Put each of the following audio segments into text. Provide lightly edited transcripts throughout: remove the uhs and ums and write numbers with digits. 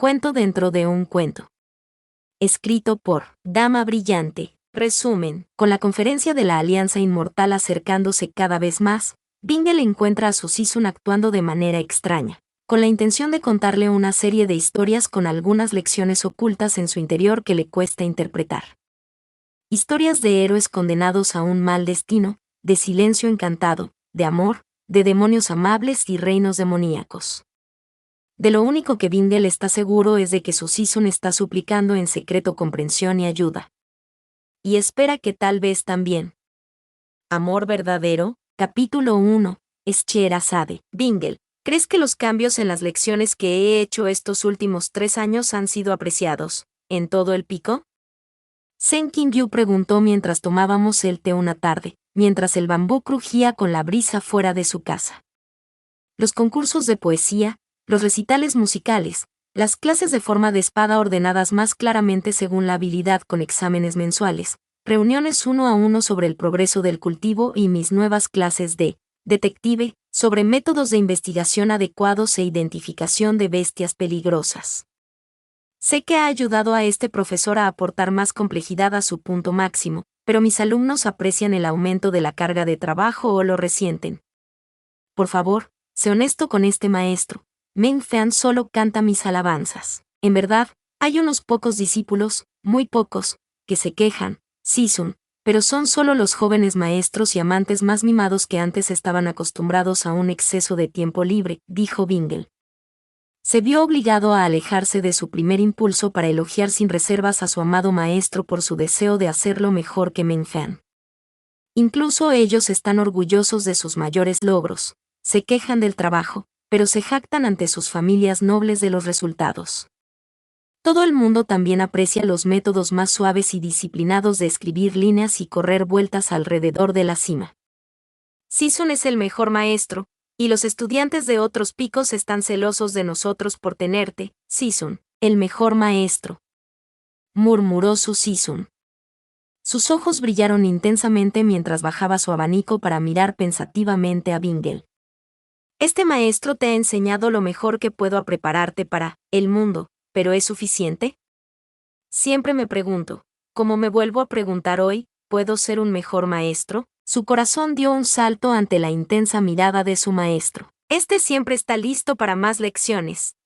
Cuento dentro de un cuento. Escrito por Dama Brillante. Resumen. Con la conferencia de la Alianza Inmortal acercándose cada vez más, Bingle encuentra a su Sisun actuando de manera extraña, con la intención de contarle una serie de historias con algunas lecciones ocultas en su interior que le cuesta interpretar. Historias de héroes condenados a un mal destino, de silencio encantado, de amor, de demonios amables y reinos demoníacos. De lo único que Bingle está seguro es de que su Sisun está suplicando en secreto comprensión y ayuda. Y espera que tal vez también. Amor verdadero, capítulo 1, Scheherazade. Bingle, ¿crees que los cambios en las lecciones que he hecho estos últimos 3 años han sido apreciados, en todo el pico? Sen Qingyu preguntó mientras tomábamos el té una tarde, mientras el bambú crujía con la brisa fuera de su casa. Los concursos de poesía, los recitales musicales, las clases de forma de espada ordenadas más claramente según la habilidad con exámenes mensuales, reuniones 1 a 1 sobre el progreso del cultivo y mis nuevas clases de detective sobre métodos de investigación adecuados e identificación de bestias peligrosas. Sé que ha ayudado a este profesor a aportar más complejidad a su punto máximo, pero mis alumnos aprecian el aumento de la carga de trabajo o lo resienten. Por favor, sé honesto con este maestro. Meng Fan solo canta mis alabanzas. En verdad, hay unos pocos discípulos, muy pocos, que se quejan, Sisun, pero son solo los jóvenes maestros y amantes más mimados que antes estaban acostumbrados a un exceso de tiempo libre, dijo Bingle. Se vio obligado a alejarse de su primer impulso para elogiar sin reservas a su amado maestro por su deseo de hacerlo mejor que Meng Fan. Incluso ellos están orgullosos de sus mayores logros, se quejan del trabajo, pero se jactan ante sus familias nobles de los resultados. Todo el mundo también aprecia los métodos más suaves y disciplinados de escribir líneas y correr vueltas alrededor de la cima. Sisun es el mejor maestro, y los estudiantes de otros picos están celosos de nosotros por tenerte, Sisun, el mejor maestro, murmuró su Sisun. Sus ojos brillaron intensamente mientras bajaba su abanico para mirar pensativamente a Bingle. Este maestro te ha enseñado lo mejor que puedo a prepararte para el mundo, ¿pero es suficiente? Siempre me pregunto, como me vuelvo a preguntar hoy, ¿puedo ser un mejor maestro? Su corazón dio un salto ante la intensa mirada de su maestro. Este siempre está listo para más lecciones,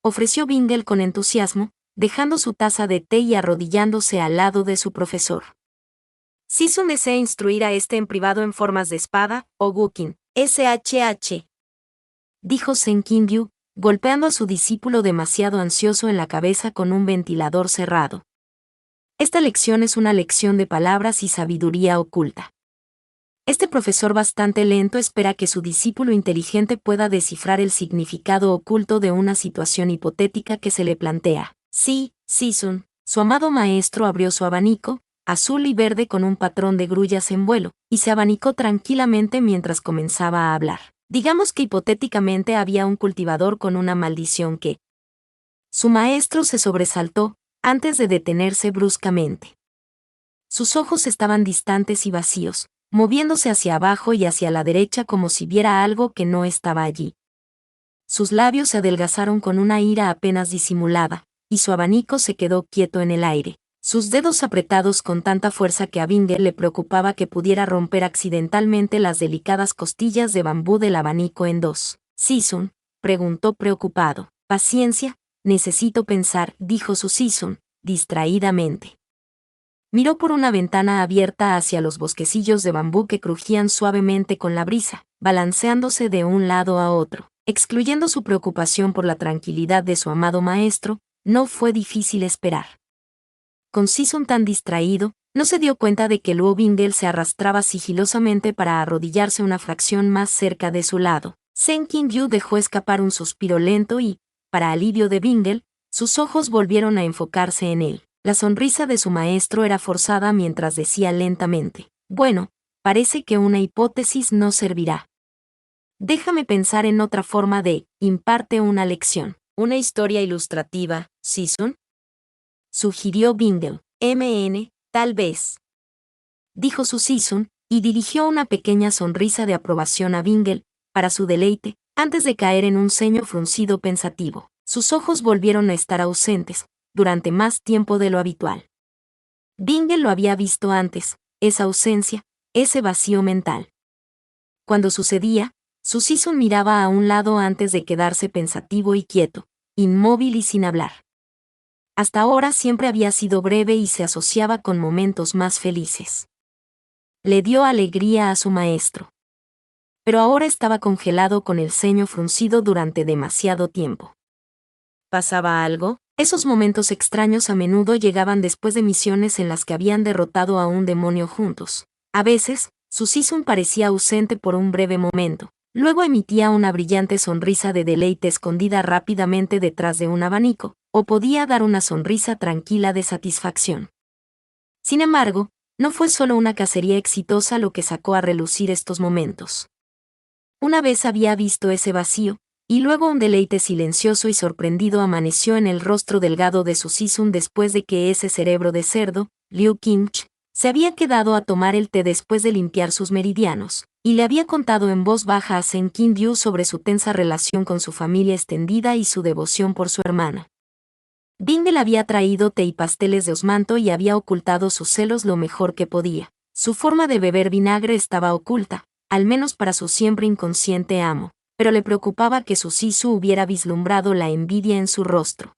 ofreció Bingle con entusiasmo, dejando su taza de té y arrodillándose al lado de su profesor. Sisun desea instruir a este en privado en formas de espada, o Guqin, SHH. Dijo Sen Qingyu, golpeando a su discípulo demasiado ansioso en la cabeza con un ventilador cerrado. Esta lección es una lección de palabras y sabiduría oculta. Este profesor bastante lento espera que su discípulo inteligente pueda descifrar el significado oculto de una situación hipotética que se le plantea. Sí, Sisun, su amado maestro abrió su abanico, azul y verde con un patrón de grullas en vuelo, y se abanicó tranquilamente mientras comenzaba a hablar. Digamos que hipotéticamente había un cultivador con una maldición que... Su maestro se sobresaltó, antes de detenerse bruscamente. Sus ojos estaban distantes y vacíos, moviéndose hacia abajo y hacia la derecha como si viera algo que no estaba allí. Sus labios se adelgazaron con una ira apenas disimulada, y su abanico se quedó quieto en el aire, sus dedos apretados con tanta fuerza que a Bingle le preocupaba que pudiera romper accidentalmente las delicadas costillas de bambú del abanico en dos. Sisun, preguntó preocupado. Paciencia, necesito pensar, dijo su Sisun, distraídamente. Miró por una ventana abierta hacia los bosquecillos de bambú que crujían suavemente con la brisa, balanceándose de un lado a otro. Excluyendo su preocupación por la tranquilidad de su amado maestro, no fue difícil esperar. Con Sisun tan distraído, no se dio cuenta de que Luo Bingle se arrastraba sigilosamente para arrodillarse una fracción más cerca de su lado. Sen Qingyu dejó escapar un suspiro lento y, para alivio de Bingle, sus ojos volvieron a enfocarse en él. La sonrisa de su maestro era forzada mientras decía lentamente: bueno, parece que una hipótesis no servirá. Déjame pensar en otra forma de imparte una lección. Una historia ilustrativa, Sisun, sugirió Bingle. Tal vez, dijo su Sisun, y dirigió una pequeña sonrisa de aprobación a Bingle, para su deleite, antes de caer en un ceño fruncido pensativo. sus ojos volvieron a estar ausentes, durante más tiempo de lo habitual. Bingle lo había visto antes, esa ausencia, ese vacío mental. Cuando sucedía, Susan miraba a un lado antes de quedarse pensativo y quieto, inmóvil y sin hablar. Hasta ahora siempre había sido breve y se asociaba con momentos más felices. Le dio alegría a su maestro. Pero ahora estaba congelado con el ceño fruncido durante demasiado tiempo. ¿Pasaba algo? Esos momentos extraños a menudo llegaban después de misiones en las que habían derrotado a un demonio juntos. A veces, Susan parecía ausente por un breve momento. Luego emitía una brillante sonrisa de deleite escondida rápidamente detrás de un abanico, o podía dar una sonrisa tranquila de satisfacción. Sin embargo, no fue solo una cacería exitosa lo que sacó a relucir estos momentos. Una vez había visto ese vacío, y luego un deleite silencioso y sorprendido amaneció en el rostro delgado de Susan después de que ese cerebro de cerdo, Liu Kimch, se había quedado a tomar el té después de limpiar sus meridianos, y le había contado en voz baja a Sen Kin-Yu sobre su tensa relación con su familia extendida y su devoción por su hermana. Bingle había traído té y pasteles de osmanto y había ocultado sus celos lo mejor que podía. Su forma de beber vinagre estaba oculta, al menos para su siempre inconsciente amo, pero le preocupaba que Susan hubiera vislumbrado la envidia en su rostro.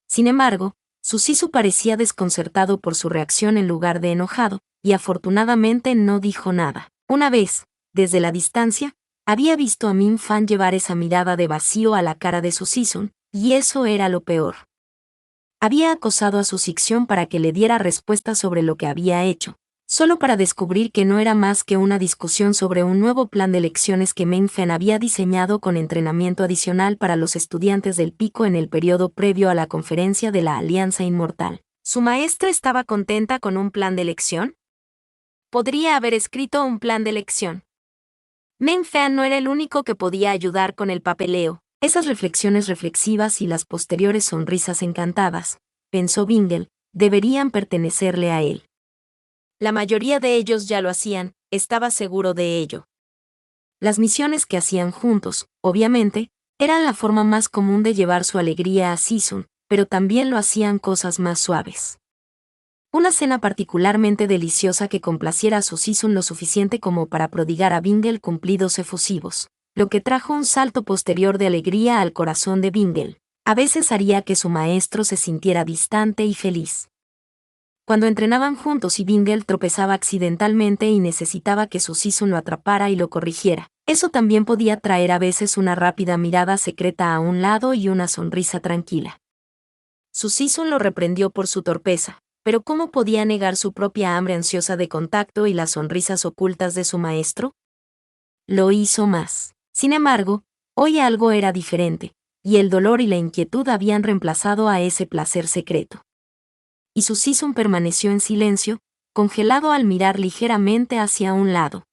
Sin embargo, Susan parecía desconcertado por su reacción en lugar de enojado, y afortunadamente no dijo nada. Una vez, desde la distancia, había visto a Min Fan llevar esa mirada de vacío a la cara de Susan, y eso era lo peor. Había acosado a su Susan para que le diera respuestas sobre lo que había hecho, solo para descubrir que no era más que una discusión sobre un nuevo plan de lecciones que Min Fan había diseñado con entrenamiento adicional para los estudiantes del pico en el periodo previo a la conferencia de la Alianza Inmortal. ¿Su maestra estaba contenta con un plan de lección? Podría haber escrito un plan de lección. Min Fan no era el único que podía ayudar con el papeleo. Esas reflexiones reflexivas y las posteriores sonrisas encantadas, pensó Bingle, deberían pertenecerle a él. La mayoría de ellos ya lo hacían, estaba seguro de ello. Las misiones que hacían juntos, obviamente, eran la forma más común de llevar su alegría a Susan, pero también lo hacían cosas más suaves. Una cena particularmente deliciosa que complaciera a Susan lo suficiente como para prodigar a Bingle cumplidos efusivos, lo que trajo un salto posterior de alegría al corazón de Bingle. A veces haría que su maestro se sintiera distante y feliz. Cuando entrenaban juntos y Bingle tropezaba accidentalmente y necesitaba que Susan lo atrapara y lo corrigiera, eso también podía traer a veces una rápida mirada secreta a un lado y una sonrisa tranquila. Susan lo reprendió por su torpeza, pero ¿cómo podía negar su propia hambre ansiosa de contacto y las sonrisas ocultas de su maestro? Lo hizo más. Sin embargo, hoy algo era diferente, y el dolor y la inquietud habían reemplazado a ese placer secreto. Y Susan permaneció en silencio, congelado al mirar ligeramente hacia un lado.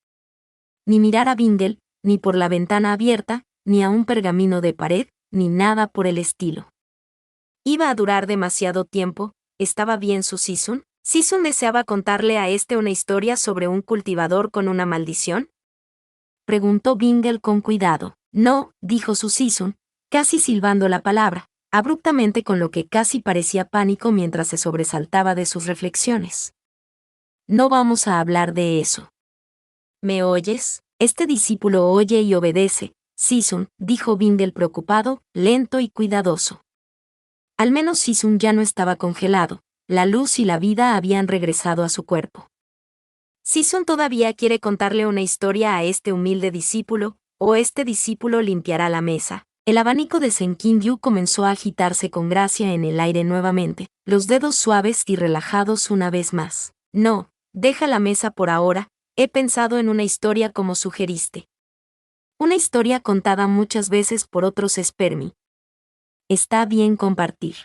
Ni mirar a Bingle, ni por la ventana abierta, ni a un pergamino de pared, ni nada por el estilo. ¿Iba a durar demasiado tiempo? ¿Estaba bien Susan? ¿Susan deseaba contarle a una historia sobre un cultivador con una maldición? Preguntó Bingle con cuidado. No, dijo Susan, casi silbando la palabra, abruptamente con lo que casi parecía pánico mientras se sobresaltaba de sus reflexiones. No vamos a hablar de eso. ¿Me oyes? Este discípulo oye y obedece, Susan, dijo Bingle preocupado, lento y cuidadoso. Al menos Susan ya no estaba congelado, la luz y la vida habían regresado a su cuerpo. Susan todavía quiere contarle una historia a este humilde discípulo, o este discípulo limpiará la mesa. El abanico de Sen Kin-Yu comenzó a agitarse con gracia en el aire nuevamente, los dedos suaves y relajados una vez más. No, deja la mesa por ahora, he pensado en una historia como sugeriste. Una historia contada muchas veces por otros Spermi. Está bien compartir.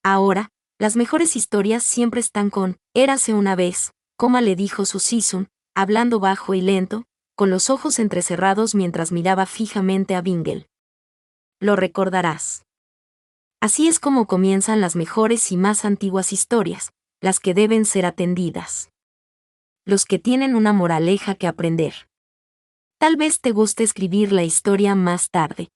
Ahora, las mejores historias siempre están con érase una vez, como le dijo Susan, hablando bajo y lento, con los ojos entrecerrados mientras miraba fijamente a Bingle. Lo recordarás. Así es como comienzan las mejores y más antiguas historias, las que deben ser atendidas. Los que tienen una moraleja que aprender. Tal vez te guste escribir la historia más tarde.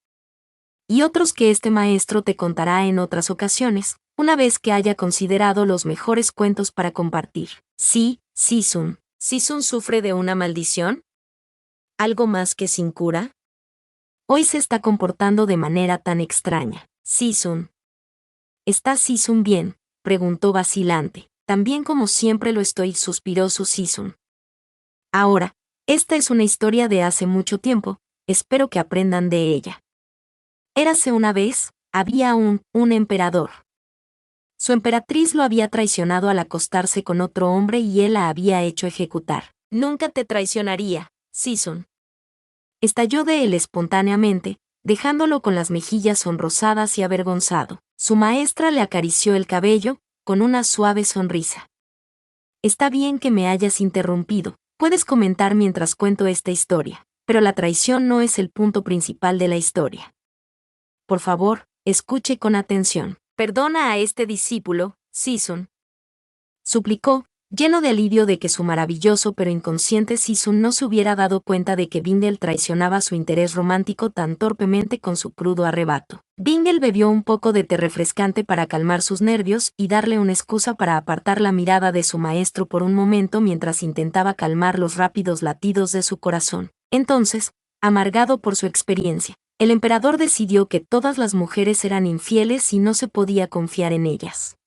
y otros que este maestro te contará en otras ocasiones, una vez que haya considerado los mejores cuentos para compartir. Sí, Sisun. ¿Sisun sufre de una maldición? ¿Algo más que sin cura? Hoy se está comportando de manera tan extraña. Sisun. ¿Está Sisun bien?, preguntó vacilante. También como siempre lo estoy, suspiró su Sisun. Ahora, esta es una historia de hace mucho tiempo, espero que aprendan de ella. Érase una vez, había un emperador. Su emperatriz lo había traicionado al acostarse con otro hombre y él la había hecho ejecutar. Nunca te traicionaría, Sisun. Estalló de él espontáneamente, dejándolo con las mejillas sonrosadas y avergonzado. Su maestra le acarició el cabello, con una suave sonrisa. Está bien que me hayas interrumpido, puedes comentar mientras cuento esta historia, pero la traición no es el punto principal de la historia. Por favor, escuche con atención. Perdona a este discípulo, Sisun, suplicó, lleno de alivio de que su maravilloso pero inconsciente Sisun no se hubiera dado cuenta de que Bingle traicionaba su interés romántico tan torpemente con su crudo arrebato. Bingle bebió un poco de té refrescante para calmar sus nervios y darle una excusa para apartar la mirada de su maestro por un momento mientras intentaba calmar los rápidos latidos de su corazón. Entonces, amargado por su experiencia, el emperador decidió que todas las mujeres eran infieles y no se podía confiar en ellas.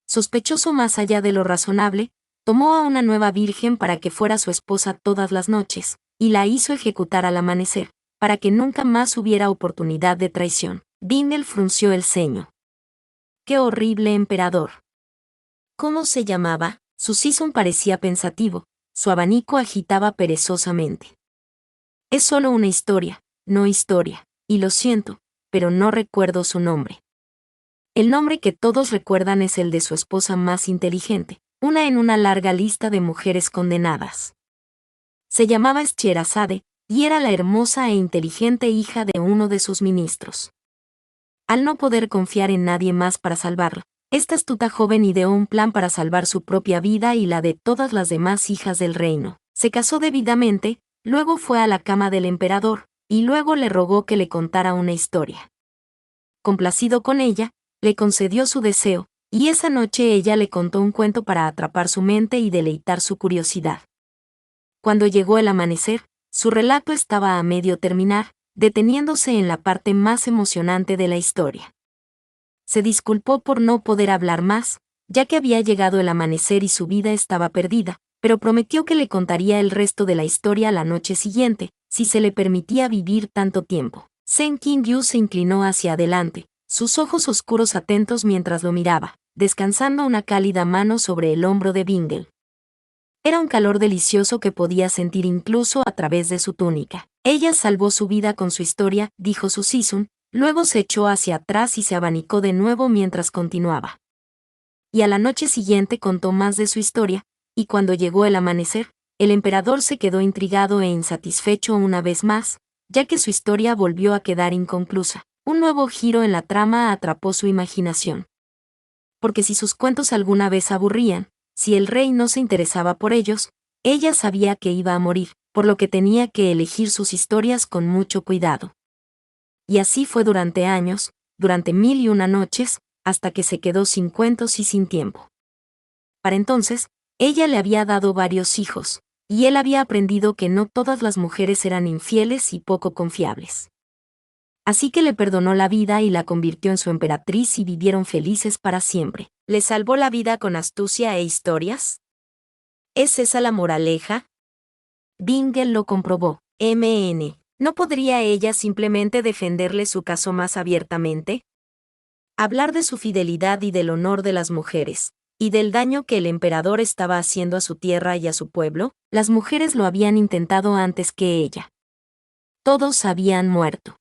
Sospechoso más allá de lo razonable, tomó a una nueva virgen para que fuera su esposa todas las noches, y la hizo ejecutar al amanecer, para que nunca más hubiera oportunidad de traición. Bingle frunció el ceño. ¡Qué horrible emperador! ¿Cómo se llamaba? Su Sisun parecía pensativo, su abanico agitaba perezosamente. Es solo una historia, no historia, y lo siento, pero no recuerdo su nombre. El nombre que todos recuerdan es el de su esposa más inteligente, una en una larga lista de mujeres condenadas. Se llamaba Scheherazade, y era la hermosa e inteligente hija de uno de sus ministros. Al no poder confiar en nadie más para salvarla, esta astuta joven ideó un plan para salvar su propia vida y la de todas las demás hijas del reino. Se casó debidamente, luego fue a la cama del emperador, y luego le rogó que le contara una historia. Complacido con ella, le concedió su deseo, y esa noche ella le contó un cuento para atrapar su mente y deleitar su curiosidad. Cuando llegó el amanecer, su relato estaba a medio terminar, deteniéndose en la parte más emocionante de la historia. Se disculpó por no poder hablar más, ya que había llegado el amanecer y su vida estaba perdida, pero prometió que le contaría el resto de la historia la noche siguiente, si se le permitía vivir tanto tiempo. Sen Qingyu se inclinó hacia adelante, sus ojos oscuros atentos mientras lo miraba, descansando una cálida mano sobre el hombro de Bingle. Era un calor delicioso que podía sentir incluso a través de su túnica. Ella salvó su vida con su historia, dijo su Sisun, luego se echó hacia atrás y se abanicó de nuevo mientras continuaba. Y a la noche siguiente contó más de su historia, y cuando llegó el amanecer, el emperador se quedó intrigado e insatisfecho una vez más, ya que su historia volvió a quedar inconclusa. Un nuevo giro en la trama atrapó su imaginación. Porque si sus cuentos alguna vez aburrían, si el rey no se interesaba por ellos, ella sabía que iba a morir, por lo que tenía que elegir sus historias con mucho cuidado. Y así fue durante años, durante 1001 noches, hasta que se quedó sin cuentos y sin tiempo. Para entonces, ella le había dado varios hijos, y él había aprendido que no todas las mujeres eran infieles y poco confiables. Así que le perdonó la vida y la convirtió en su emperatriz y vivieron felices para siempre. ¿Le salvó la vida con astucia e historias? ¿Es esa la moraleja? Bingle lo comprobó. ¿No podría ella simplemente defenderle su caso más abiertamente? Hablar de su fidelidad y del honor de las mujeres, y del daño que el emperador estaba haciendo a su tierra y a su pueblo, las mujeres lo habían intentado antes que ella. Todos habían muerto.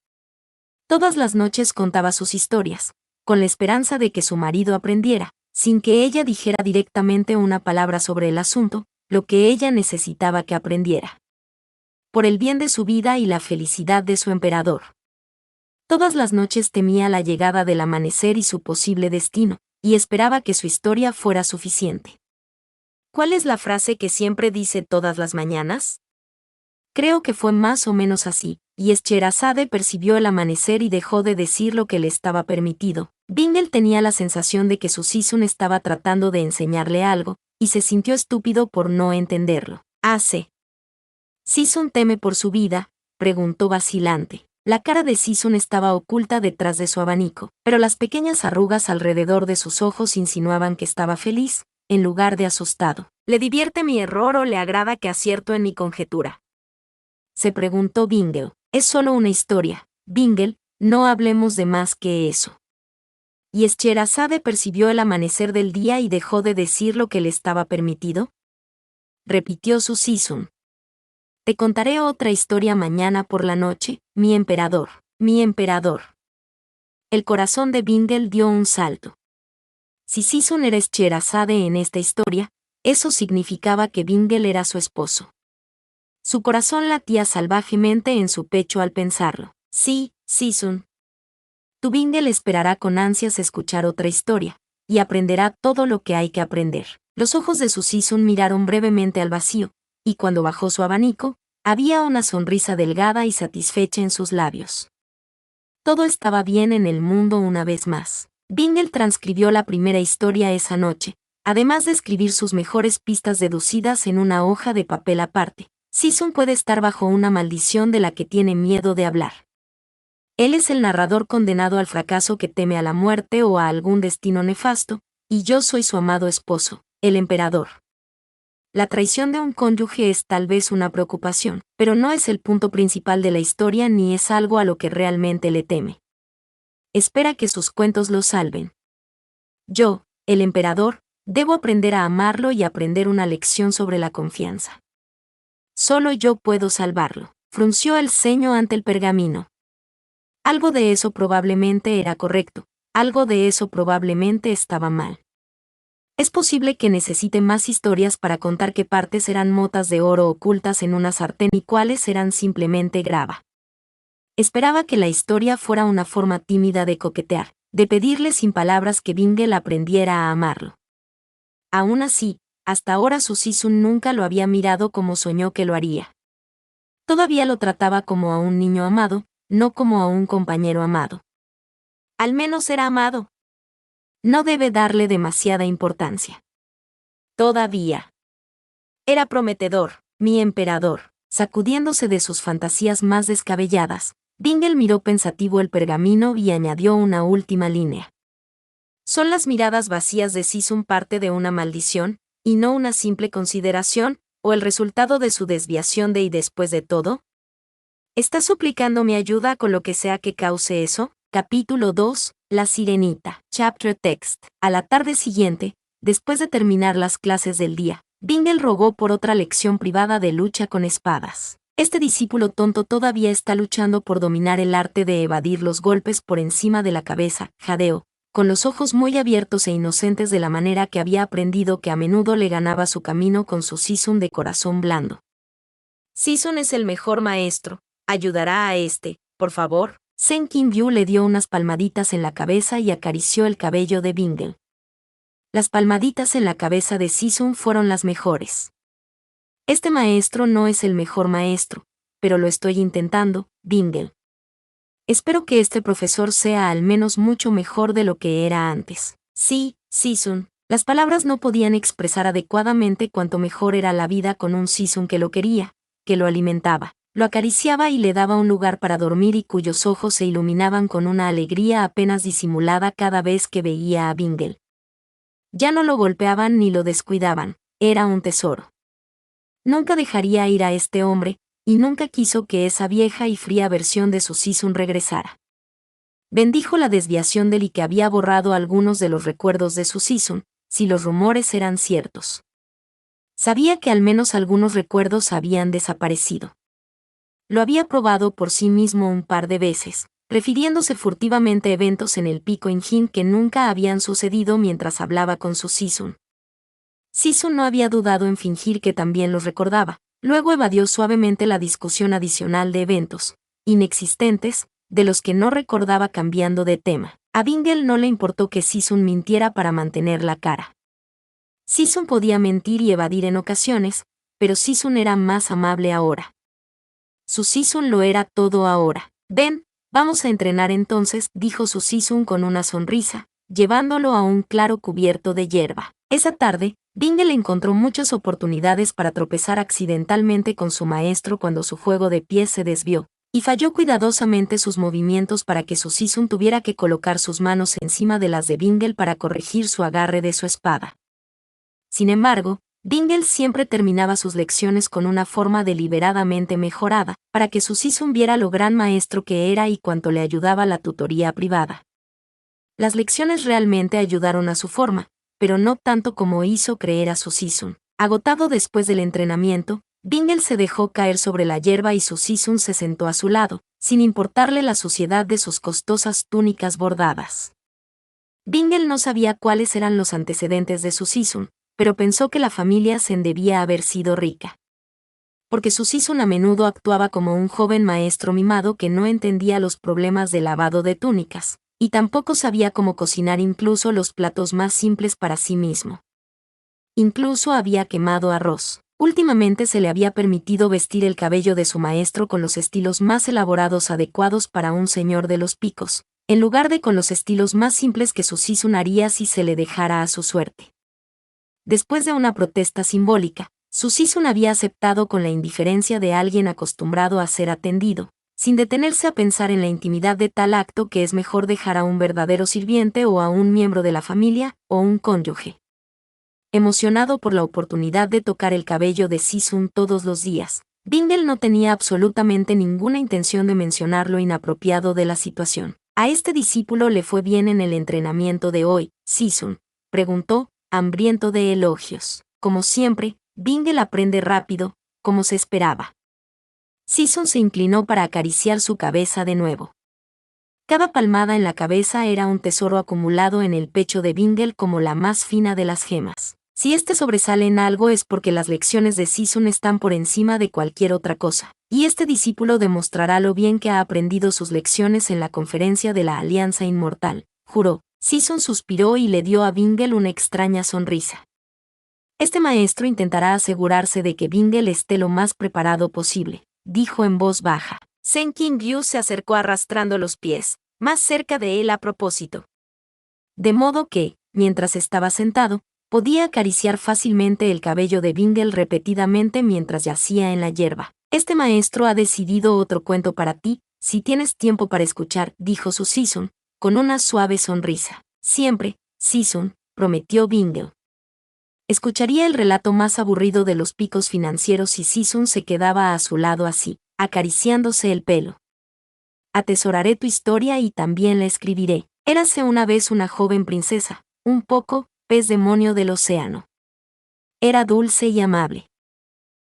Todas las noches contaba sus historias, con la esperanza de que su marido aprendiera, sin que ella dijera directamente una palabra sobre el asunto, lo que ella necesitaba que aprendiera. Por el bien de su vida y la felicidad de su emperador. Todas las noches temía la llegada del amanecer y su posible destino, y esperaba que su historia fuera suficiente. ¿Cuál es la frase que siempre dice todas las mañanas? Creo que fue más o menos así. y Scheherazade percibió el amanecer y dejó de decir lo que le estaba permitido. Bingle tenía la sensación de que su Sisun estaba tratando de enseñarle algo, y se sintió estúpido por no entenderlo. «¿Hace? ¿Sisun teme por su vida?», preguntó vacilante. La cara de Sisun estaba oculta detrás de su abanico, pero las pequeñas arrugas alrededor de sus ojos insinuaban que estaba feliz, en lugar de asustado. «¿Le divierte mi error o le agrada que acierto en mi conjetura?», se preguntó Bingle. «Es solo una historia, Bingle, no hablemos de más que eso». ¿Y Scheherazade percibió el amanecer del día y dejó de decir lo que le estaba permitido?, repitió su Sisun. «Te contaré otra historia mañana por la noche, mi emperador, mi emperador». El corazón de Bingle dio un salto. Si Sisun era Scheherazade en esta historia, eso significaba que Bingle era su esposo. Su corazón latía salvajemente en su pecho al pensarlo. «Sí, Sisun. Tu Bingle esperará con ansias escuchar otra historia, y aprenderá todo lo que hay que aprender». Los ojos de su Sisun miraron brevemente al vacío, y cuando bajó su abanico, había una sonrisa delgada y satisfecha en sus labios. Todo estaba bien en el mundo una vez más. Bingle transcribió la primera historia esa noche, además de escribir sus mejores pistas deducidas en una hoja de papel aparte. Sisun puede estar bajo una maldición de la que tiene miedo de hablar. Él es el narrador condenado al fracaso que teme a la muerte o a algún destino nefasto, y yo soy su amado esposo, el emperador. La traición de un cónyuge es tal vez una preocupación, pero no es el punto principal de la historia ni es algo a lo que realmente le teme. Espera que sus cuentos lo salven. Yo, el emperador, debo aprender a amarlo y aprender una lección sobre la confianza. Solo yo puedo salvarlo. Frunció el ceño ante el pergamino. Algo de eso probablemente era correcto, algo de eso probablemente estaba mal. Es posible que necesite más historias para contar qué partes eran motas de oro ocultas en una sartén y cuáles eran simplemente grava. Esperaba que la historia fuera una forma tímida de coquetear, de pedirle sin palabras que Bingle aprendiera a amarlo. Aún así, hasta ahora su Sisun nunca lo había mirado como soñó que lo haría. Todavía lo trataba como a un niño amado, no como a un compañero amado. Al menos era amado. No debe darle demasiada importancia. Todavía. Era prometedor, mi emperador. Sacudiéndose de sus fantasías más descabelladas, Bingle miró pensativo el pergamino y añadió una última línea. ¿Son las miradas vacías de Sisun parte de una maldición, y no una simple consideración, o el resultado de su desviación de y después de todo? ¿Estás suplicando mi ayuda con lo que sea que cause eso? Capítulo 2, La Sirenita. Chapter Text. A la tarde siguiente, después de terminar las clases del día, Bingle rogó por otra lección privada de lucha con espadas. Este discípulo tonto todavía está luchando por dominar el arte de evadir los golpes por encima de la cabeza, jadeó, con los ojos muy abiertos e inocentes de la manera que había aprendido que a menudo le ganaba su camino con su Sisun de corazón blando. Sisun es el mejor maestro, ayudará a por favor. Sen Qin-byu le dio unas palmaditas en la cabeza y acarició el cabello de Bingle. Las palmaditas en la cabeza de Sisun fueron las mejores. Este maestro no es el mejor maestro, pero lo estoy intentando, Bingle. Espero que este profesor sea al menos mucho mejor de lo que era antes. Sí, Sisun. Las palabras no podían expresar adecuadamente cuánto mejor era la vida con un Sisun que lo quería, que lo alimentaba, lo acariciaba y le daba un lugar para dormir y cuyos ojos se iluminaban con una alegría apenas disimulada cada vez que veía a Bingle. Ya no lo golpeaban ni lo descuidaban, era un tesoro. Nunca dejaría ir a este hombre, y nunca quiso que esa vieja y fría versión de su Sisun regresara. Bendijo la desviación del y que había borrado algunos de los recuerdos de su Sisun, si los rumores eran ciertos. Sabía que al menos algunos recuerdos habían desaparecido. Lo había probado por sí mismo un par de veces, refiriéndose furtivamente a eventos en el Pico Injin que nunca habían sucedido mientras hablaba con su Sisun. Sisun no había dudado en fingir que también los recordaba, luego evadió suavemente la discusión adicional de eventos, inexistentes, de los que no recordaba cambiando de tema. A Bingle no le importó que Sisun mintiera para mantener la cara. Sisun podía mentir y evadir en ocasiones, pero Sisun era más amable ahora. Susisun lo era todo ahora. Ven, vamos a entrenar entonces, dijo Susisun con una sonrisa, llevándolo a un claro cubierto de hierba. Esa tarde, Bingle encontró muchas oportunidades para tropezar accidentalmente con su maestro cuando su juego de pies se desvió, y falló cuidadosamente sus movimientos para que Susisun tuviera que colocar sus manos encima de las de Bingle para corregir su agarre de su espada. Sin embargo, Bingle siempre terminaba sus lecciones con una forma deliberadamente mejorada, para que Susisun viera lo gran maestro que era y cuánto le ayudaba la tutoría privada. Las lecciones realmente ayudaron a su forma, pero no tanto como hizo creer a Susisun. Agotado después del entrenamiento, Bingle se dejó caer sobre la hierba y Susisun se sentó a su lado, sin importarle la suciedad de sus costosas túnicas bordadas. Bingle no sabía cuáles eran los antecedentes de Susisun, pero pensó que la familia Sen debía haber sido rica. Porque Susisun a menudo actuaba como un joven maestro mimado que no entendía los problemas de lavado de túnicas, y tampoco sabía cómo cocinar incluso los platos más simples para sí mismo. Incluso había quemado arroz. Últimamente se le había permitido vestir el cabello de su maestro con los estilos más elaborados adecuados para un señor de los picos, en lugar de con los estilos más simples que Susisun haría si se le dejara a su suerte. Después de una protesta simbólica, Susisun había aceptado con la indiferencia de alguien acostumbrado a ser atendido, sin detenerse a pensar en la intimidad de tal acto que es mejor dejar a un verdadero sirviente o a un miembro de la familia, o un cónyuge. Emocionado por la oportunidad de tocar el cabello de Sisun todos los días, Bingle no tenía absolutamente ninguna intención de mencionar lo inapropiado de la situación. ¿A este discípulo le fue bien en el entrenamiento de hoy, Sisun?, preguntó, hambriento de elogios. Como siempre, Bingle aprende rápido, como se esperaba. Sisun se inclinó para acariciar su cabeza de nuevo. Cada palmada en la cabeza era un tesoro acumulado en el pecho de Bingle como la más fina de las gemas. Si este sobresale en algo es porque las lecciones de Sisun están por encima de cualquier otra cosa, y este discípulo demostrará lo bien que ha aprendido sus lecciones en la conferencia de la Alianza Inmortal, juró. Sisun suspiró y le dio a Bingle una extraña sonrisa. Este maestro intentará asegurarse de que Bingle esté lo más preparado posible, dijo en voz baja. Sen Qingyu se acercó arrastrando los pies, más cerca de él a propósito. De modo que, mientras estaba sentado, podía acariciar fácilmente el cabello de Bingle repetidamente mientras yacía en la hierba. Este maestro ha decidido otro cuento para ti, si tienes tiempo para escuchar, dijo Susisun, con una suave sonrisa. Siempre, Sisun, prometió Bingle. Escucharía el relato más aburrido de los picos financieros si Sisun se quedaba a su lado así, acariciándose el pelo. Atesoraré tu historia y también la escribiré. Érase una vez una joven princesa, un poco, pez demonio del océano. Era dulce y amable.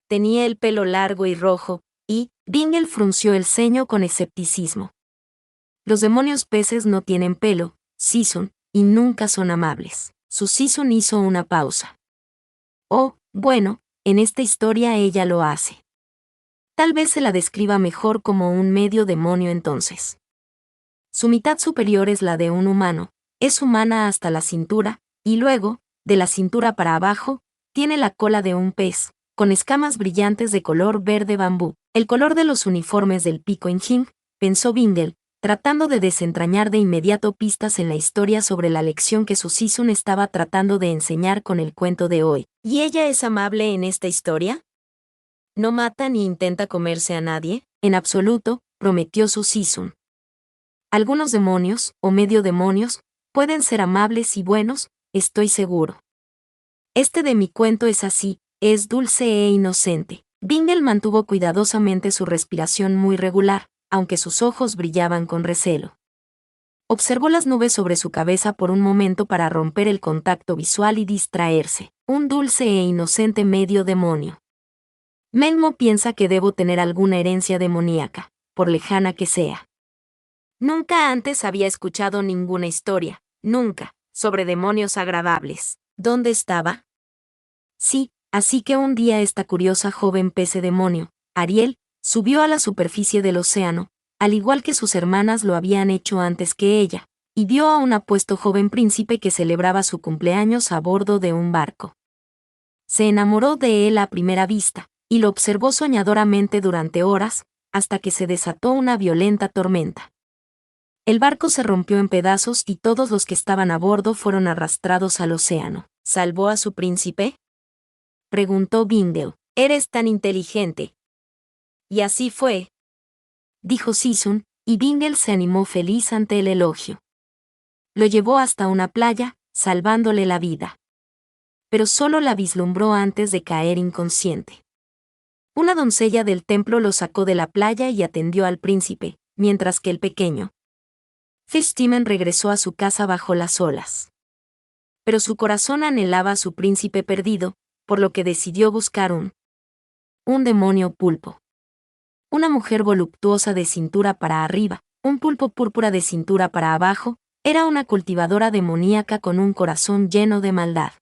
Tenía el pelo largo y rojo, y Bingle frunció el ceño con escepticismo. Los demonios peces no tienen pelo, Sisun, y nunca son amables. Susisun hizo una pausa. Oh, bueno, en esta historia ella lo hace. Tal vez se la describa mejor como un medio demonio entonces. Su mitad superior es la de un humano, es humana hasta la cintura, y luego, de la cintura para abajo, tiene la cola de un pez, con escamas brillantes de color verde bambú. El color de los uniformes del pico Injing, pensó Bingle, tratando de desentrañar de inmediato pistas en la historia sobre la lección que Susisun estaba tratando de enseñar con el cuento de hoy. ¿Y ella es amable en esta historia? ¿No mata ni intenta comerse a nadie? En absoluto, prometió Susisun. Algunos demonios, o medio demonios, pueden ser amables y buenos, estoy seguro. Este de mi cuento es así, es dulce e inocente. Bingle mantuvo cuidadosamente su respiración muy regular, aunque sus ojos brillaban con recelo. Observó las nubes sobre su cabeza por un momento para romper el contacto visual y distraerse. Un dulce e inocente medio demonio. Melmo piensa que debo tener alguna herencia demoníaca, por lejana que sea. Nunca antes había escuchado ninguna historia, nunca, sobre demonios agradables. ¿Dónde estaba? Sí, así que un día esta curiosa joven pez demonio, Ariel, subió a la superficie del océano, al igual que sus hermanas lo habían hecho antes que ella, y vio a un apuesto joven príncipe que celebraba su cumpleaños a bordo de un barco. Se enamoró de él a primera vista, y lo observó soñadoramente durante horas, hasta que se desató una violenta tormenta. El barco se rompió en pedazos y todos los que estaban a bordo fueron arrastrados al océano. ¿Salvó a su príncipe?, preguntó Bingle. Eres tan inteligente. Y así fue, dijo Sisun, y Bingle se animó feliz ante el elogio. Lo llevó hasta una playa, salvándole la vida. Pero solo la vislumbró antes de caer inconsciente. Una doncella del templo lo sacó de la playa y atendió al príncipe, mientras que el pequeño Fishtimon regresó a su casa bajo las olas. Pero su corazón anhelaba a su príncipe perdido, por lo que decidió buscar un demonio pulpo. Una mujer voluptuosa de cintura para arriba, un pulpo púrpura de cintura para abajo, era una cultivadora demoníaca con un corazón lleno de maldad.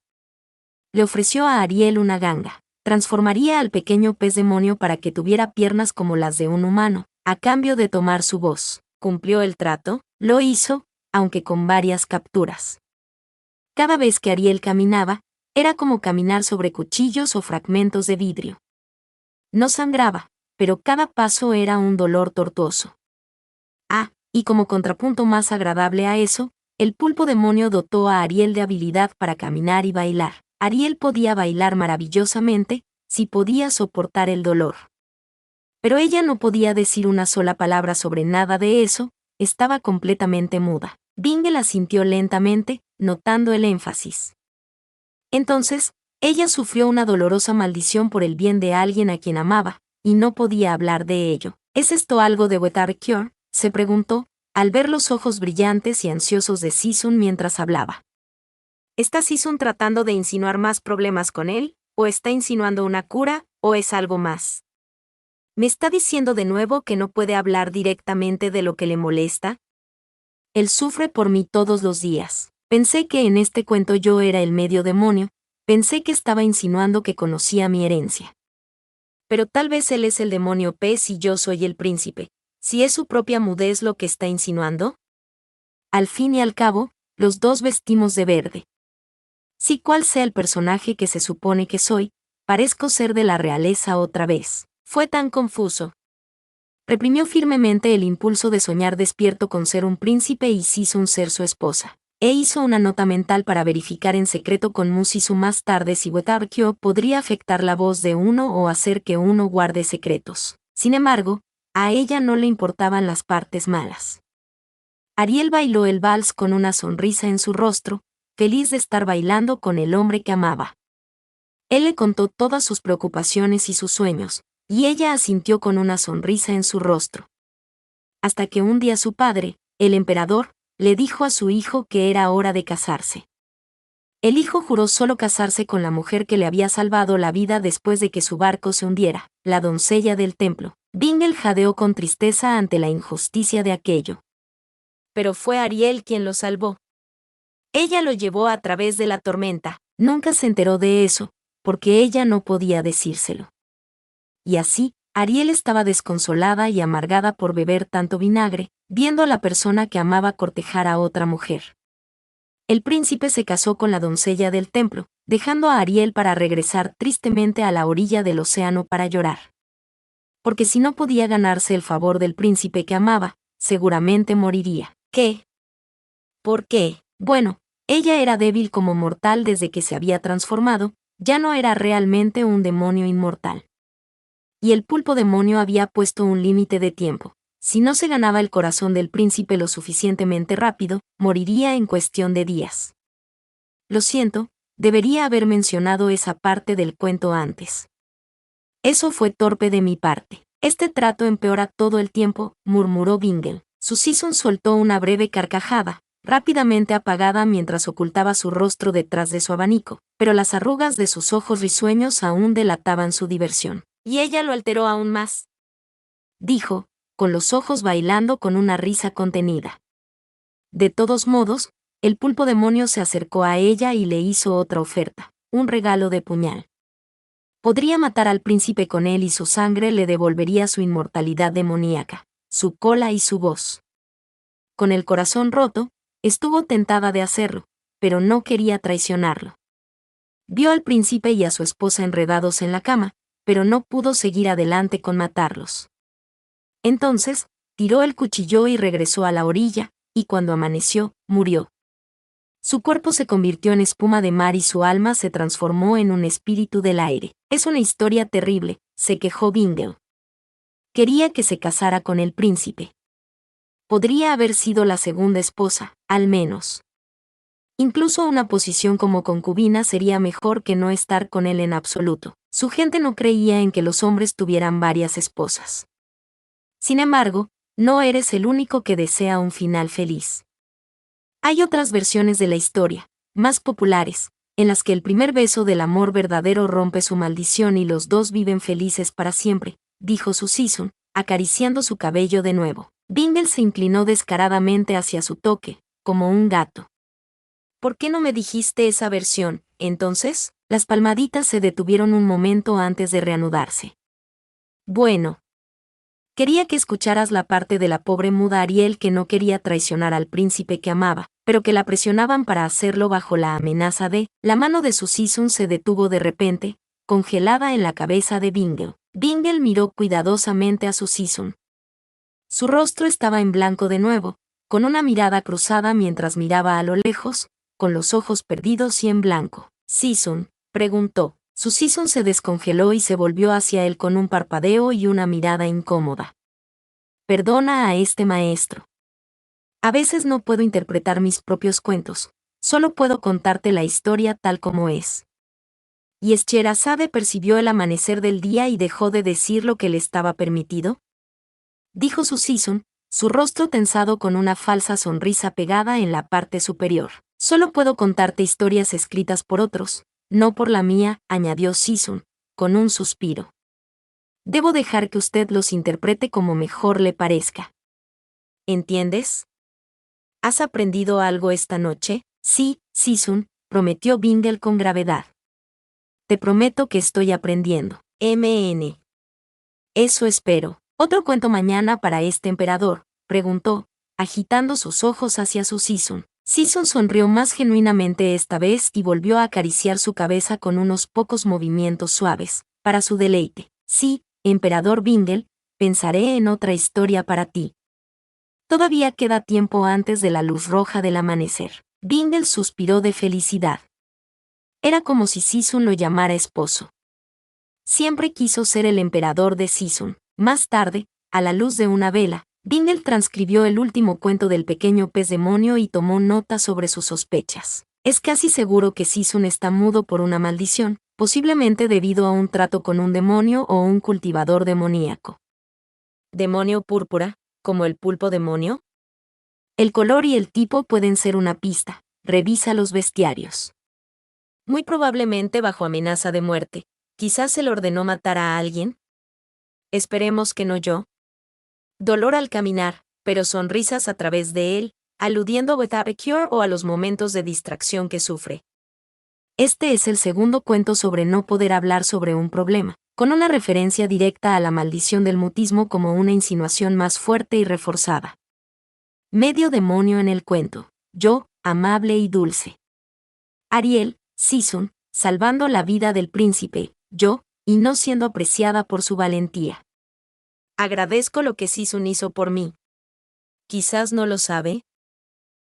Le ofreció a Ariel una ganga. Transformaría al pequeño pez demonio para que tuviera piernas como las de un humano, a cambio de tomar su voz. ¿Cumplió el trato? Lo hizo, aunque con varias capturas. Cada vez que Ariel caminaba, era como caminar sobre cuchillos o fragmentos de vidrio. No sangraba, pero cada paso era un dolor tortuoso. Y como contrapunto más agradable a eso, el pulpo demonio dotó a Ariel de habilidad para caminar y bailar. Ariel podía bailar maravillosamente, si podía soportar el dolor. Pero ella no podía decir una sola palabra sobre nada de eso, estaba completamente muda. Bingle asintió lentamente, notando el énfasis. Entonces, ella sufrió una dolorosa maldición por el bien de alguien a quien amaba, y no podía hablar de ello. ¿Es esto algo de Wetar Cure?, se preguntó, al ver los ojos brillantes y ansiosos de Sisun mientras hablaba. ¿Está Sisun tratando de insinuar más problemas con él, o está insinuando una cura, o es algo más? ¿Me está diciendo de nuevo que no puede hablar directamente de lo que le molesta? Él sufre por mí todos los días. Pensé que en este cuento yo era el medio demonio, pensé que estaba insinuando que conocía mi herencia. Pero tal vez él es el demonio pez y yo soy el príncipe. ¿Si es su propia mudez lo que está insinuando? Al fin y al cabo, los dos vestimos de verde. Si cual sea el personaje que se supone que soy, parezco ser de la realeza otra vez. Fue tan confuso. Reprimió firmemente el impulso de soñar despierto con ser un príncipe y Sisun ser su esposa. Hizo una nota mental para verificar en secreto con Musisu más tarde si Wetar Kyo podría afectar la voz de uno o hacer que uno guarde secretos. Sin embargo, a ella no le importaban las partes malas. Ariel bailó el vals con una sonrisa en su rostro, feliz de estar bailando con el hombre que amaba. Él le contó todas sus preocupaciones y sus sueños, y ella asintió con una sonrisa en su rostro. Hasta que un día su padre, el emperador, le dijo a su hijo que era hora de casarse. El hijo juró solo casarse con la mujer que le había salvado la vida después de que su barco se hundiera, la doncella del templo. Bingle jadeó con tristeza ante la injusticia de aquello. Pero fue Ariel quien lo salvó. Ella lo llevó a través de la tormenta. Nunca se enteró de eso, porque ella no podía decírselo. Y así, Ariel estaba desconsolada y amargada por beber tanto vinagre, viendo a la persona que amaba cortejar a otra mujer. El príncipe se casó con la doncella del templo, dejando a Ariel para regresar tristemente a la orilla del océano para llorar. Porque si no podía ganarse el favor del príncipe que amaba, seguramente moriría. ¿Qué? ¿Por qué? Bueno, ella era débil como mortal desde que se había transformado, ya no era realmente un demonio inmortal. Y el pulpo demonio había puesto un límite de tiempo. Si no se ganaba el corazón del príncipe lo suficientemente rápido, moriría en cuestión de días. Lo siento, debería haber mencionado esa parte del cuento antes. Eso fue torpe de mi parte. Este trato empeora todo el tiempo, murmuró Bingle. Su Sisun soltó una breve carcajada, rápidamente apagada mientras ocultaba su rostro detrás de su abanico, pero las arrugas de sus ojos risueños aún delataban su diversión. Y ella lo alteró aún más, dijo, con los ojos bailando con una risa contenida. De todos modos, el pulpo demonio se acercó a ella y le hizo otra oferta, un regalo de puñal. Podría matar al príncipe con él y su sangre le devolvería su inmortalidad demoníaca, su cola y su voz. Con el corazón roto, estuvo tentada de hacerlo, pero no quería traicionarlo. Vio al príncipe y a su esposa enredados en la cama, pero no pudo seguir adelante con matarlos. Entonces, tiró el cuchillo y regresó a la orilla, y cuando amaneció, murió. Su cuerpo se convirtió en espuma de mar y su alma se transformó en un espíritu del aire. Es una historia terrible, se quejó Bingle. Quería que se casara con el príncipe. Podría haber sido la segunda esposa, al menos. Incluso una posición como concubina sería mejor que no estar con él en absoluto. Su gente no creía en que los hombres tuvieran varias esposas. Sin embargo, no eres el único que desea un final feliz. Hay otras versiones de la historia, más populares, en las que el primer beso del amor verdadero rompe su maldición y los dos viven felices para siempre, dijo Susan, acariciando su cabello de nuevo. Bingle se inclinó descaradamente hacia su toque, como un gato. ¿Por qué no me dijiste esa versión, entonces? Las palmaditas se detuvieron un momento antes de reanudarse. Bueno. Quería que escucharas la parte de la pobre muda Ariel que no quería traicionar al príncipe que amaba, pero que la presionaban para hacerlo bajo la amenaza de... La mano de Susan se detuvo de repente, congelada en la cabeza de Bingle. Bingle miró cuidadosamente a Susan. Su rostro estaba en blanco de nuevo, con una mirada cruzada mientras miraba a lo lejos, con los ojos perdidos y en blanco. «Susan», preguntó. Susan se descongeló y se volvió hacia él con un parpadeo y una mirada incómoda. «Perdona a este maestro. A veces no puedo interpretar mis propios cuentos, solo puedo contarte la historia tal como es». ¿Y Scheherazade percibió el amanecer del día y dejó de decir lo que le estaba permitido? Dijo Susan, su rostro tensado con una falsa sonrisa pegada en la parte superior. «Solo puedo contarte historias escritas por otros, no por la mía», añadió Susan, con un suspiro. «Debo dejar que usted los interprete como mejor le parezca». ¿Entiendes? ¿Has aprendido algo esta noche? Sí, Susan, prometió Bingle con gravedad. Te prometo que estoy aprendiendo. MN. Eso espero. ¿Otro cuento mañana para este emperador?, preguntó, agitando sus ojos hacia Susan. Susan sonrió más genuinamente esta vez y volvió a acariciar su cabeza con unos pocos movimientos suaves, para su deleite. «Sí, emperador Bingle, pensaré en otra historia para ti. Todavía queda tiempo antes de la luz roja del amanecer». Bingle suspiró de felicidad. Era como si Susan lo llamara esposo. Siempre quiso ser el emperador de Susan. Más tarde, a la luz de una vela, Bingle transcribió el último cuento del pequeño pez demonio y tomó nota sobre sus sospechas. Es casi seguro que Susan está mudo por una maldición, posiblemente debido a un trato con un demonio o un cultivador demoníaco. ¿Demonio púrpura, como el pulpo demonio? El color y el tipo pueden ser una pista. Revisa los bestiarios. Muy probablemente bajo amenaza de muerte. Quizás se le ordenó matar a alguien. Esperemos que no yo. Dolor al caminar, pero sonrisas a través de él, aludiendo a Without a Cure o a los momentos de distracción que sufre. Este es el segundo cuento sobre no poder hablar sobre un problema, con una referencia directa a la maldición del mutismo como una insinuación más fuerte y reforzada. Medio demonio en el cuento. Yo, amable y dulce. Ariel, Susan, salvando la vida del príncipe, yo, y no siendo apreciada por su valentía. Agradezco lo que Susan hizo por mí. Quizás no lo sabe.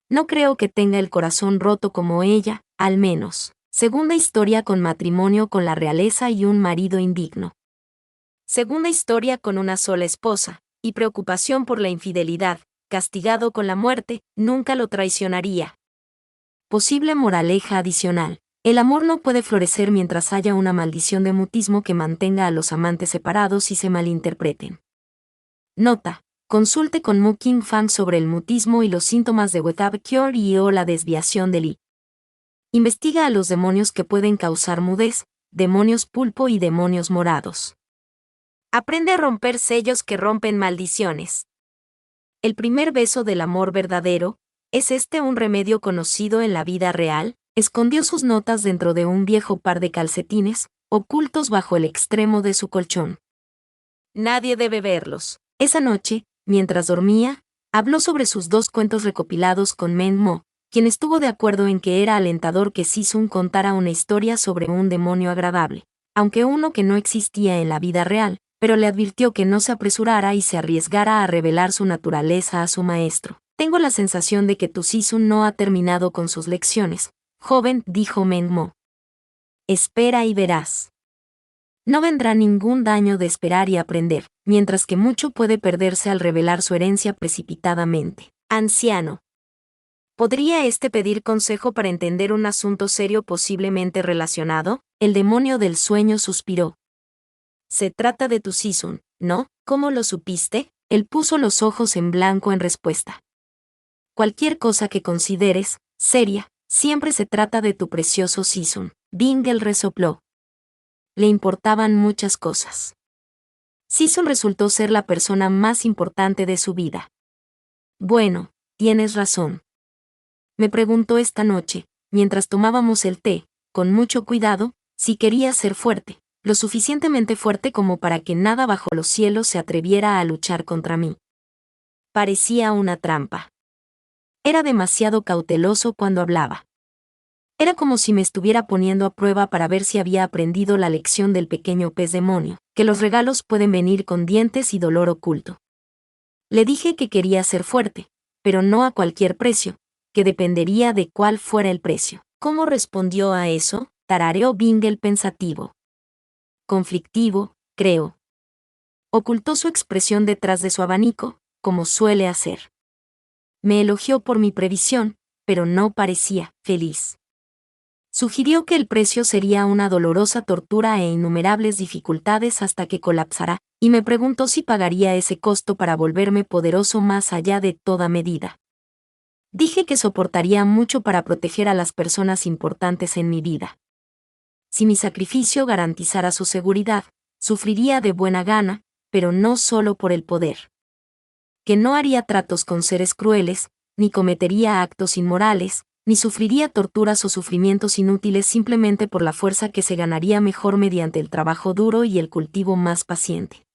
No creo que tenga el corazón roto como ella, al menos. Segunda historia con matrimonio con la realeza y un marido indigno. Segunda historia con una sola esposa, y preocupación por la infidelidad, castigado con la muerte, nunca lo traicionaría. Posible moraleja adicional. El amor no puede florecer mientras haya una maldición de mutismo que mantenga a los amantes separados y se malinterpreten. Nota: consulte con Mu King Fan sobre el mutismo y los síntomas de Without a Cure y o la desviación del I. Investiga a los demonios que pueden causar mudez, demonios pulpo y demonios morados. Aprende a romper sellos que rompen maldiciones. El primer beso del amor verdadero, ¿es este un remedio conocido en la vida real? Escondió sus notas dentro de un viejo par de calcetines, ocultos bajo el extremo de su colchón. Nadie debe verlos. Esa noche, mientras dormía, habló sobre sus dos cuentos recopilados con Men Mo, quien estuvo de acuerdo en que era alentador que Susan contara una historia sobre un demonio agradable, aunque uno que no existía en la vida real, pero le advirtió que no se apresurara y se arriesgara a revelar su naturaleza a su maestro. Tengo la sensación de que tu Sisun no ha terminado con sus lecciones, joven, dijo Meng Mo. Espera y verás. No vendrá ningún daño de esperar y aprender, mientras que mucho puede perderse al revelar su herencia precipitadamente. Anciano. ¿Podría éste pedir consejo para entender un asunto serio posiblemente relacionado? El demonio del sueño suspiró. Se trata de tu Sisun, ¿no? ¿Cómo lo supiste? Él puso los ojos en blanco en respuesta. Cualquier cosa que consideres seria, siempre se trata de tu precioso Sisun. Bingle resopló. Le importaban muchas cosas. Sisun resultó ser la persona más importante de su vida. Bueno, tienes razón. Me preguntó esta noche, mientras tomábamos el té, con mucho cuidado, si quería ser fuerte, lo suficientemente fuerte como para que nada bajo los cielos se atreviera a luchar contra mí. Parecía una trampa. Era demasiado cauteloso cuando hablaba. Era como si me estuviera poniendo a prueba para ver si había aprendido la lección del pequeño pez demonio, que los regalos pueden venir con dientes y dolor oculto. Le dije que quería ser fuerte, pero no a cualquier precio, que dependería de cuál fuera el precio. ¿Cómo respondió a eso? Tarareó Bingle pensativo. Conflictivo, creo. Ocultó su expresión detrás de su abanico, como suele hacer. Me elogió por mi previsión, pero no parecía feliz. Sugirió que el precio sería una dolorosa tortura e innumerables dificultades hasta que colapsará, y me preguntó si pagaría ese costo para volverme poderoso más allá de toda medida. Dije que soportaría mucho para proteger a las personas importantes en mi vida. Si mi sacrificio garantizara su seguridad, sufriría de buena gana, pero no solo por el poder. Que no haría tratos con seres crueles, ni cometería actos inmorales, ni sufriría torturas o sufrimientos inútiles simplemente por la fuerza que se ganaría mejor mediante el trabajo duro y el cultivo más paciente.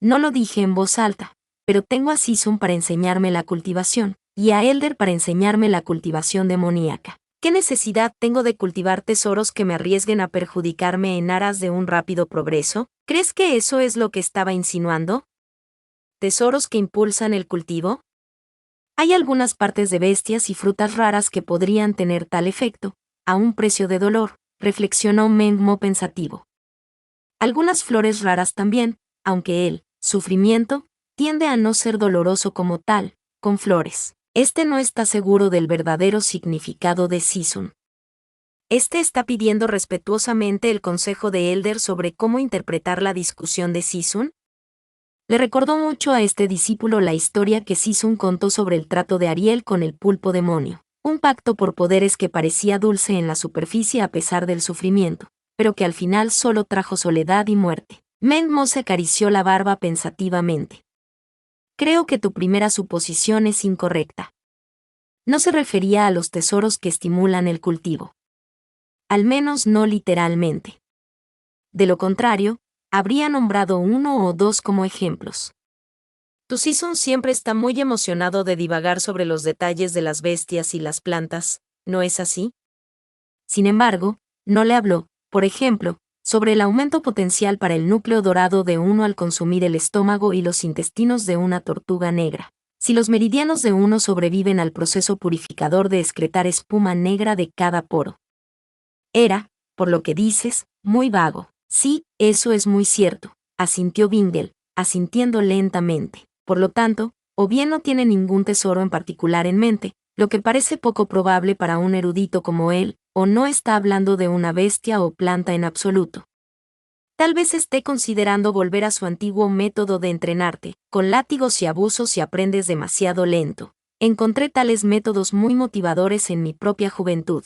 No lo dije en voz alta, pero tengo a Sisun para enseñarme la cultivación, y a Elder para enseñarme la cultivación demoníaca. ¿Qué necesidad tengo de cultivar tesoros que me arriesguen a perjudicarme en aras de un rápido progreso? ¿Crees que eso es lo que estaba insinuando? ¿Tesoros que impulsan el cultivo? Hay algunas partes de bestias y frutas raras que podrían tener tal efecto, a un precio de dolor, reflexionó Meng Mo pensativo. Algunas flores raras también, aunque el sufrimiento tiende a no ser doloroso como tal, con flores. Este no está seguro del verdadero significado de Sisun. Este está pidiendo respetuosamente el consejo de Elder sobre cómo interpretar la discusión de Sisun. Le recordó mucho a este discípulo la historia que Sisun contó sobre el trato de Ariel con el pulpo demonio, un pacto por poderes que parecía dulce en la superficie a pesar del sufrimiento, pero que al final solo trajo soledad y muerte. Meng Mo se acarició la barba pensativamente. Creo que tu primera suposición es incorrecta. No se refería a los tesoros que estimulan el cultivo. Al menos no literalmente. De lo contrario, habría nombrado uno o dos como ejemplos. Tu Sisun siempre está muy emocionado de divagar sobre los detalles de las bestias y las plantas, ¿no es así? Sin embargo, no le habló, por ejemplo, sobre el aumento potencial para el núcleo dorado de uno al consumir el estómago y los intestinos de una tortuga negra. Si los meridianos de uno sobreviven al proceso purificador de excretar espuma negra de cada poro. Era, por lo que dices, muy vago. Sí, eso es muy cierto, asintió Bingle, asintiendo lentamente. Por lo tanto, o bien no tiene ningún tesoro en particular en mente, lo que parece poco probable para un erudito como él, o no está hablando de una bestia o planta en absoluto. Tal vez esté considerando volver a su antiguo método de entrenarte, con látigos y abusos si aprendes demasiado lento. Encontré tales métodos muy motivadores en mi propia juventud.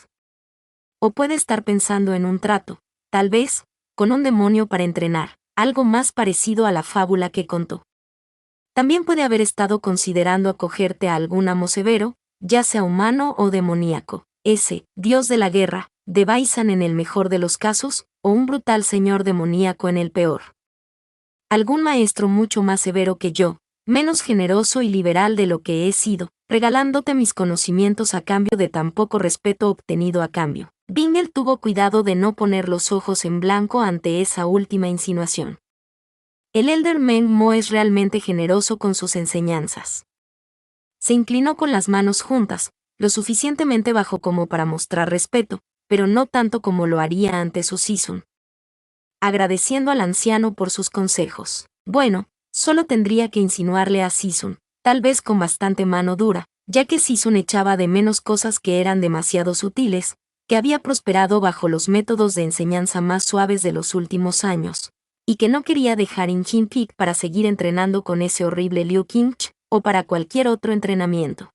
O puede estar pensando en un trato, tal vez, con un demonio para entrenar, algo más parecido a la fábula que contó. También puede haber estado considerando acogerte a algún amo severo, ya sea humano o demoníaco, ese, dios de la guerra, de Baisan en el mejor de los casos, o un brutal señor demoníaco en el peor. Algún maestro mucho más severo que yo, menos generoso y liberal de lo que he sido, regalándote mis conocimientos a cambio de tan poco respeto obtenido a cambio. Bingle tuvo cuidado de no poner los ojos en blanco ante esa última insinuación. El Elder Meng Mo es realmente generoso con sus enseñanzas. Se inclinó con las manos juntas, lo suficientemente bajo como para mostrar respeto, pero no tanto como lo haría ante su Sisun. Agradeciendo al anciano por sus consejos. Bueno, solo tendría que insinuarle a Sisun, tal vez con bastante mano dura, ya que Sisun echaba de menos cosas que eran demasiado sutiles, que había prosperado bajo los métodos de enseñanza más suaves de los últimos años, y que no quería dejar Injin Peak para seguir entrenando con ese horrible Liu Qingch, o para cualquier otro entrenamiento.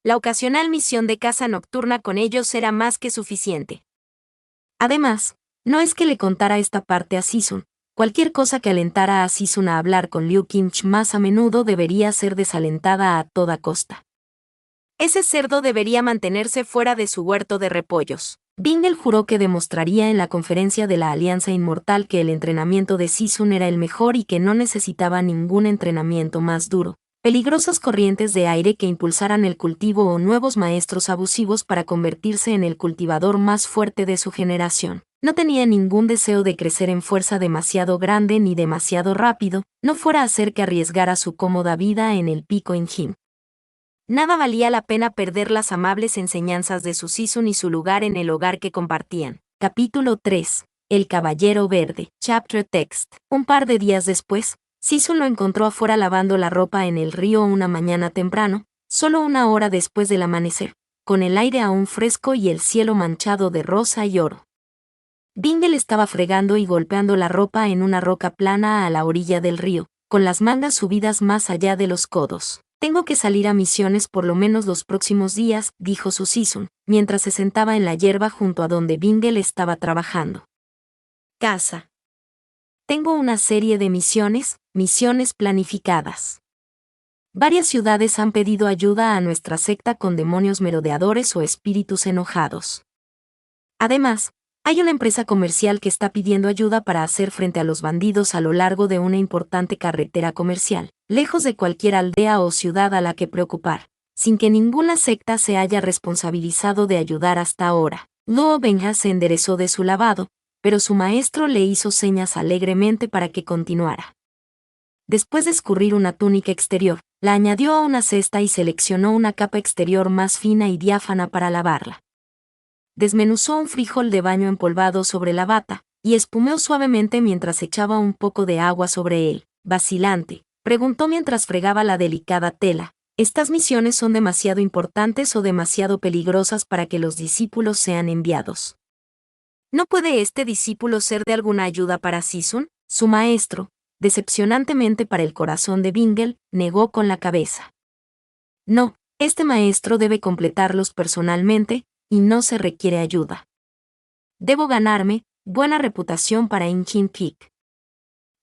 La ocasional misión de caza nocturna con ellos era más que suficiente. Además, no es que le contara esta parte a Sisun, cualquier cosa que alentara a Sisun a hablar con Liu Qingch más a menudo debería ser desalentada a toda costa. Ese cerdo debería mantenerse fuera de su huerto de repollos. Bingle juró que demostraría en la conferencia de la Alianza Inmortal que el entrenamiento de Sisun era el mejor y que no necesitaba ningún entrenamiento más duro. Peligrosas corrientes de aire que impulsaran el cultivo o nuevos maestros abusivos para convertirse en el cultivador más fuerte de su generación. No tenía ningún deseo de crecer en fuerza demasiado grande ni demasiado rápido, no fuera a hacer que arriesgara su cómoda vida en el pico Injin. Nada valía la pena perder las amables enseñanzas de su Sisun y su lugar en el hogar que compartían. Capítulo 3. El Caballero Verde. Chapter Text. Un par de días después, Sisun lo encontró afuera lavando la ropa en el río una mañana temprano, solo una hora después del amanecer, con el aire aún fresco y el cielo manchado de rosa y oro. Bingle estaba fregando y golpeando la ropa en una roca plana a la orilla del río, con las mangas subidas más allá de los codos. Tengo que salir a misiones por lo menos los próximos días, dijo su Sisun, mientras se sentaba en la hierba junto a donde Bingle estaba trabajando. Casa. Tengo una serie de misiones planificadas. Varias ciudades han pedido ayuda a nuestra secta con demonios merodeadores o espíritus enojados. Además, hay una empresa comercial que está pidiendo ayuda para hacer frente a los bandidos a lo largo de una importante carretera comercial, lejos de cualquier aldea o ciudad a la que preocupar, sin que ninguna secta se haya responsabilizado de ayudar hasta ahora. Luo Benja se enderezó de su lavado, pero su maestro le hizo señas alegremente para que continuara. Después de escurrir una túnica exterior, la añadió a una cesta y seleccionó una capa exterior más fina y diáfana para lavarla. Desmenuzó un frijol de baño empolvado sobre la bata, y espumeó suavemente mientras echaba un poco de agua sobre él. Vacilante, preguntó mientras fregaba la delicada tela, ¿estas misiones son demasiado importantes o demasiado peligrosas para que los discípulos sean enviados? ¿No puede este discípulo ser de alguna ayuda para Sisun? Su maestro, decepcionantemente para el corazón de Bingle, negó con la cabeza. No, este maestro debe completarlos personalmente, y no se requiere ayuda. Debo ganarme buena reputación para Injin Peak.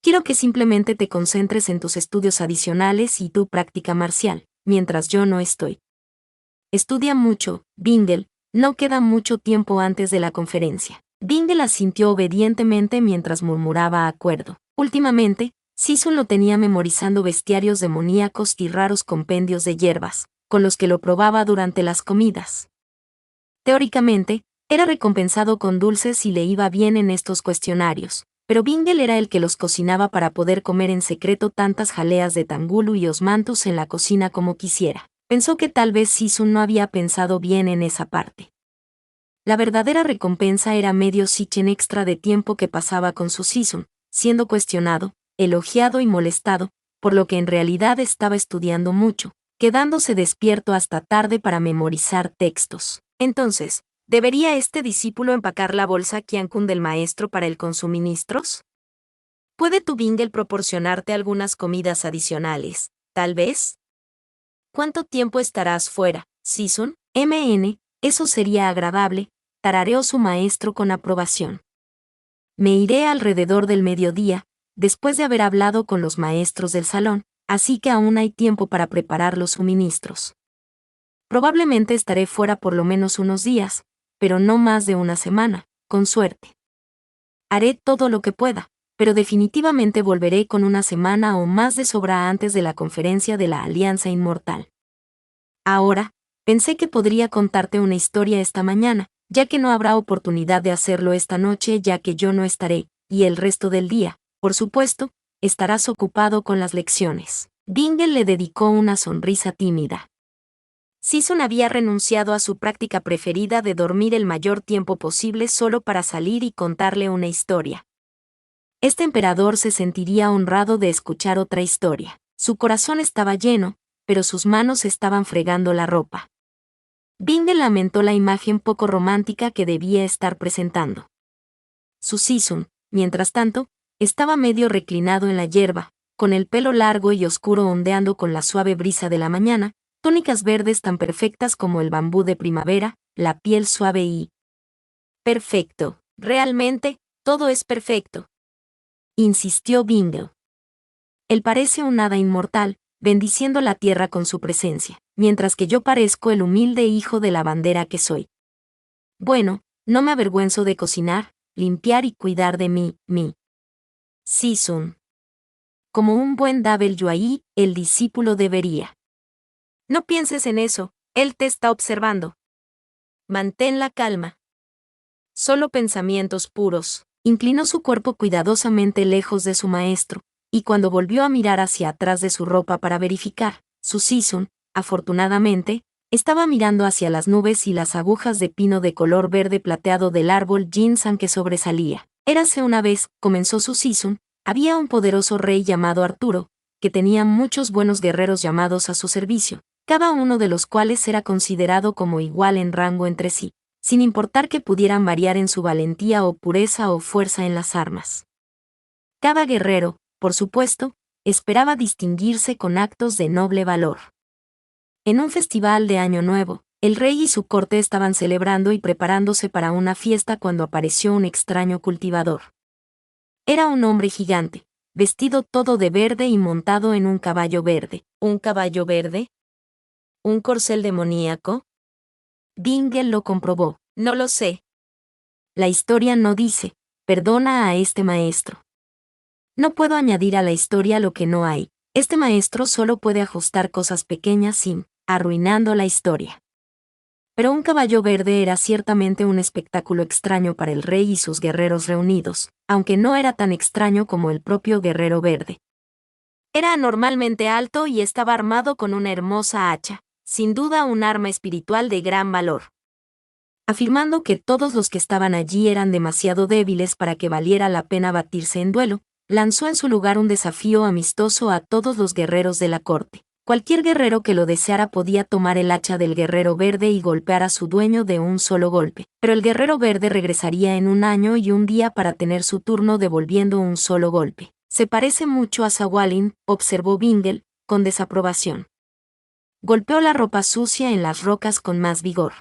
Quiero que simplemente te concentres en tus estudios adicionales y tu práctica marcial, mientras yo no estoy. Estudia mucho, Bingle, no queda mucho tiempo antes de la conferencia. Bingle asintió obedientemente mientras murmuraba acuerdo. Últimamente, Sisun lo tenía memorizando bestiarios demoníacos y raros compendios de hierbas, con los que lo probaba durante las comidas. Teóricamente, era recompensado con dulces si le iba bien en estos cuestionarios, pero Bingle era el que los cocinaba para poder comer en secreto tantas jaleas de tangulu y osmanthus en la cocina como quisiera. Pensó que tal vez Sisun no había pensado bien en esa parte. La verdadera recompensa era medio sichen extra de tiempo que pasaba con su Sisun, siendo cuestionado, elogiado y molestado, por lo que en realidad estaba estudiando mucho, quedándose despierto hasta tarde para memorizar textos. Entonces, ¿debería este discípulo empacar la bolsa Qiankun del maestro para él con suministros? ¿Puede tu Bingle proporcionarte algunas comidas adicionales, tal vez? ¿Cuánto tiempo estarás fuera, Sisun? Eso sería agradable, tarareó su maestro con aprobación. Me iré alrededor del mediodía, después de haber hablado con los maestros del salón, así que aún hay tiempo para preparar los suministros. Probablemente estaré fuera por lo menos unos días, pero no más de una semana, con suerte. Haré todo lo que pueda, pero definitivamente volveré con una semana o más de sobra antes de la conferencia de la Alianza Inmortal. Ahora, pensé que podría contarte una historia esta mañana, ya que no habrá oportunidad de hacerlo esta noche ya que yo no estaré, y el resto del día, por supuesto, estarás ocupado con las lecciones. Bingle le dedicó una sonrisa tímida. Season había renunciado a su práctica preferida de dormir el mayor tiempo posible solo para salir y contarle una historia. Este emperador se sentiría honrado de escuchar otra historia. Su corazón estaba lleno, pero sus manos estaban fregando la ropa. Bingle lamentó la imagen poco romántica que debía estar presentando. Su Season, mientras tanto, estaba medio reclinado en la hierba, con el pelo largo y oscuro ondeando con la suave brisa de la mañana, túnicas verdes tan perfectas como el bambú de primavera, la piel suave y... Perfecto, realmente, todo es perfecto, insistió Bingle. Él parece un hada inmortal, bendiciendo la tierra con su presencia, mientras que yo parezco el humilde hijo de la bandera que soy. Bueno, no me avergüenzo de cocinar, limpiar y cuidar de mi Season. Como un buen Yuai, el discípulo debería. No pienses en eso, él te está observando. Mantén la calma. Solo pensamientos puros. Inclinó su cuerpo cuidadosamente lejos de su maestro, y cuando volvió a mirar hacia atrás de su ropa para verificar, su Season, afortunadamente, estaba mirando hacia las nubes y las agujas de pino de color verde plateado del árbol ginseng que sobresalía. Érase una vez, comenzó su Season, había un poderoso rey llamado Arturo, que tenía muchos buenos guerreros llamados a su servicio, cada uno de los cuales era considerado como igual en rango entre sí, sin importar que pudieran variar en su valentía o pureza o fuerza en las armas. Cada guerrero, por supuesto, esperaba distinguirse con actos de noble valor. En un festival de Año Nuevo, el rey y su corte estaban celebrando y preparándose para una fiesta cuando apareció un extraño cultivador. Era un hombre gigante, vestido todo de verde y montado en un caballo verde. ¿Un caballo verde? ¿Un corcel demoníaco? Bingle lo comprobó. No lo sé. La historia no dice, perdona a este maestro. No puedo añadir a la historia lo que no hay. Este maestro solo puede ajustar cosas pequeñas sin, arruinando la historia. Pero un caballo verde era ciertamente un espectáculo extraño para el rey y sus guerreros reunidos, aunque no era tan extraño como el propio guerrero verde. Era anormalmente alto y estaba armado con una hermosa hacha, sin duda un arma espiritual de gran valor. Afirmando que todos los que estaban allí eran demasiado débiles para que valiera la pena batirse en duelo, lanzó en su lugar un desafío amistoso a todos los guerreros de la corte. Cualquier guerrero que lo deseara podía tomar el hacha del guerrero verde y golpear a su dueño de un solo golpe, pero el guerrero verde regresaría en un año y un día para tener su turno devolviendo un solo golpe. Se parece mucho a Sawalin, observó Bingle, con desaprobación. Golpeó la ropa sucia en las rocas con más vigor.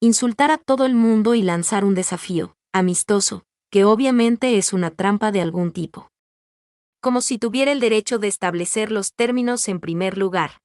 Insultar a todo el mundo y lanzar un desafío, amistoso, que obviamente es una trampa de algún tipo. Como si tuviera el derecho de establecer los términos en primer lugar.